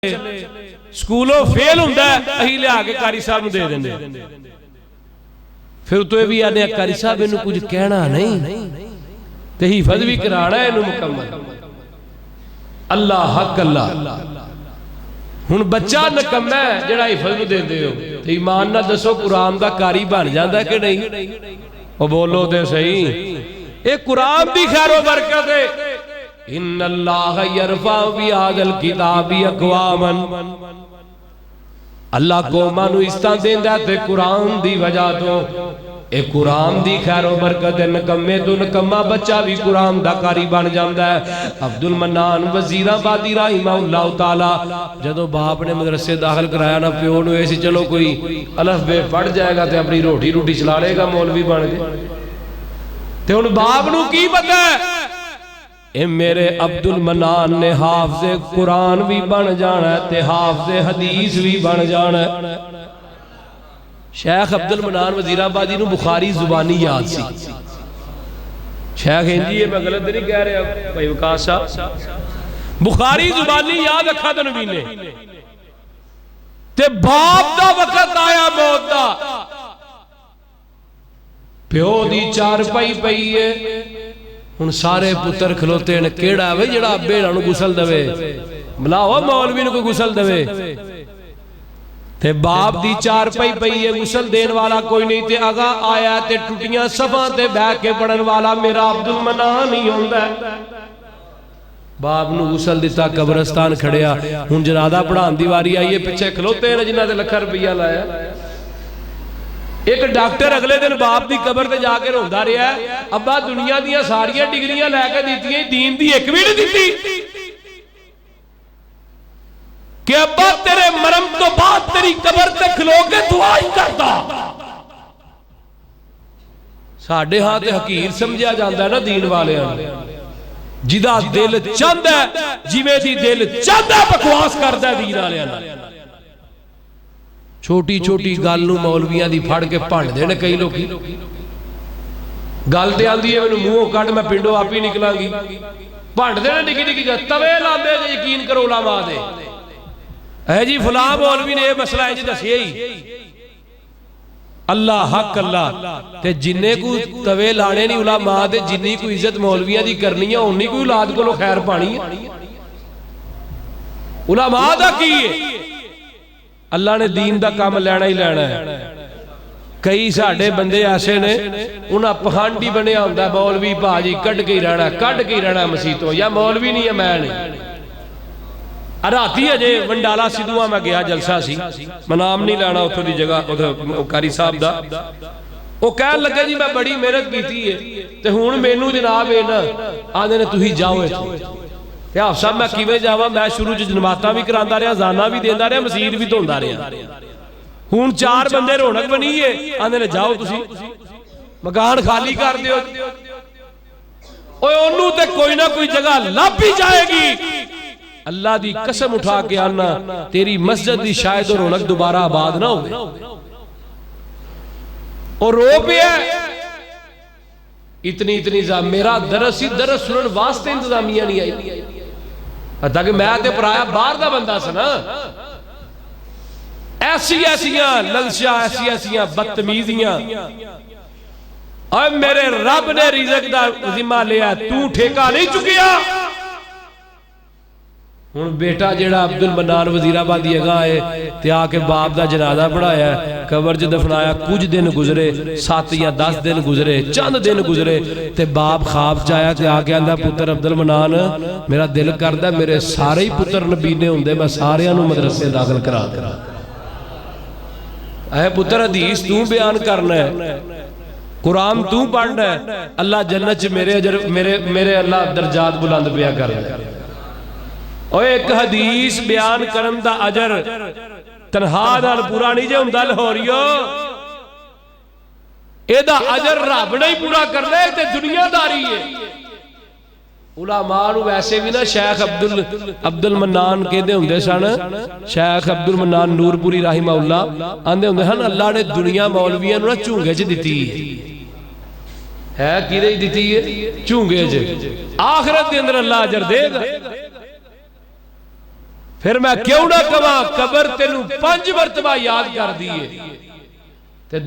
स्कूलों फेल हुंदा असीं लिया के कारी साहब नूं दे देंदे। फिर तो भी आने कारी साहब इनू कुछ कहना नहीं ते हिफज भी कराना इनू मुकम्मल। अल्लाह हक अल्लाह। हुण बच्चा नकम्मा है जिहड़ा हिफज नूं देंदे हो ते ईमान नाल दसो कुरान दा कारी बन जांदा कि नहीं? ओ बोलो ते सही। ये कुरान दी खैर व बरकत है। इन्नल्लाह यरफा बिहादल किताबी अक़वामन। अल्लाह कौमां नूं इज़्ज़त देंदा ते कुरान दी वजह तो। ए कुरान दी खैर व बरकत है। नकम्मे तो नकम्मा बच्चा भी कुरान दा कारी बन जाता है। अब्दुल मन्नान वजीराबादी रहमहुल्लाह ताला जदों बाप ने मदरसे दाखिल कराया ना, प्यो नूं ऐसी चलो कोई अलफ बे पढ़ जाएगा तो अपनी रोटी रोटी चला लेगा, मौलवी बन गए। ते हुण बाप नूं की पता है ए मेरे अब्दुल मन्नान ने हाफिज़े कुरान भी बन जाना है ते हाफिज़े हदीस भी बन जाना है। शेख अब्दुल मन्नान वजीराबादी नूं बुखारी जुबानी याद सी। शेख इंजी है, मैं गलत नहीं कह रहा भाई विकास साहब, बुखारी जुबानी याद रखा तो नबी ने। ते बाप दा वक्त आया मौत दा, प्यो दी चारपाई पई है। हुण सारे पुत्र खलोते ने, केड़ा वे जिहड़ा अब्बे इन्हां नूं गुसल देवे? बुलाओ मौलवी नूं कोई गुसल देवे। ते बाप दी चारपाई पई है, गुसल देने वाला कोई नहीं। ते अगा आया ते टुटियां सफां ते बैठ के पढ़न वाला मेरा अब्दुल मन्नान ही होंदा है। बाप नूं गुसल दिता, कब्रस्तान खड़िया। हुण जनाजा पढ़ाउण दी वारी आई है, पिछे खलोते ने जिन्हां ते लख रुपया लाया। एक डॉक्टर अगले दिन बाप की कबर ते जाके रोंदा रहा, अब्बा दुनिया दियां सारियां डिग्रियां लैके दित्तियां, दीन दी एक भी नहीं दित्ती। कि अब्बा तेरे मरम तो बाद तेरी कबर ते खलो के दुआ ही करता। साडे हां ते हकीर समझिया जांदा ना दीन वालियां नूं। जिदा दिल चाहंदा जिवें दी दिल चाहंदा बकवास करदा दीन वालियां नाल। छोटी छोटी गल नूं मौलवियां दी फड़ के भंडदे ने कई लोग। गल ते आंदी है मैनूं मूंहों कढ, मैं पिंडों आप ही निकलांगी। भंडदे ने निक्की निक्की गल, तवे लांदे जे यकीन करो उलमा दे। है जी फलां मौलवी ने यह मसला इंज दसिया ही। अल्लाह हक अल्लाह। ते जिन्ने को तवे लाने नहीं उलमा दे, जिन्नी को इज्जत मौलवियां दी करनी है, उन्नी को औलाद कोलों खैर पानी है। उलमा दा की है? अल्लाह ने दीन दा काम लेना ही लेना है। कई साडे बंदे ऐसे ने, उन्हें पखंड ही बनिया होंदा, मौलवी भाजी कढ़ के ही रहना, कढ़ के ही रहना मसीतों, या मौलवी नहीं है मैं नहीं। राती अजे वंडाला सिद्धूआ मैं गया, जलसा सी, मैं नाम नहीं लेना उथों दी जगह कारी साहब दा। वो कह लगे जी मैं बड़ी मेहनत की है ते हुण मैनू जनाब है ना आंदे ने तुसीं जाओ इत्थों। हाफ साहब मैं किवें जावां? मैं शुरू च जमातां भी करांदा रहा, जाना भी देंदा रहा, मसीत भी धोंदा रहा। हुण चार बंदे रौनक बनी है, आंदे ने जाओ तुसीं मकान खाली कर दिओ। ओए ओनू ते कोई ना कोई जगह लभ ही जाएगी। अल्लाह दी कसम उठा के आना, तेरी मस्जिद दी शायद रौनक दोबारा आबाद ना हो। और रो पिया इतनी इतनी मेरा दरस ही दरस सुनने वास्ते इंतजामिया नहीं आई। ताकि मैं ते पराया बाहर दा बंदा सा ना। ऐसी ऐसियां ललचा, ऐसी ऐसियां बदतमीजियां। और मेरे रब ने रिज़्क दा जिम्मा लिया, तू ठेका नहीं चुकिया। हुण बेटा जेड़ा अब्दुल मन्नान वजीराबादी अगा है ते आके बाप दा जनाजा पढ़ाया, कबर च दफनाया। कुछ दिन गुजरे, 7 या 10 दिन गुजरे, चंद दिन गुजरे ते बाप ख्वाब च आया ते आके आंदा पुत्र अब्दुल मन्नान मेरा दिल करदा मेरे सारे ही पुत्र नबीने हुंदे, मैं सारियां नूं मदरसे दाखिल करा देना। ऐ पुत्र हदीस तू बयान करना है, कुरान तू पढ़ना है, अल्लाह जन्नत च मेरे अजर मेरे अल्लाह दर्जात बुलंद पिया करना। और एक हदीस बयान करन दा अजर तनहा नाल पूरा नहीं जे हुंदा लाहौरियो, एदा अजर रब ने ही पूरा करना है ते दुनियादारी है। उलमा नूं वैसे भी ना शेख अब्दुल मन्नान कहते हुंदे सन, शेख अब्दुल मन्नान नूरपुरी रहमहुल्लाह आंदे हुंदे हन, अल्लाह ने दुनिया मौलवियां नूं ना झूंगे च दित्ती है। किहदे च दित्ती है? झूंगे च। आखिरत दे अंदर अल्लाह अजर देगा। फिर मैं क्यों ना कवा कबर तेनू 5 मरतबा याद कर दी है ते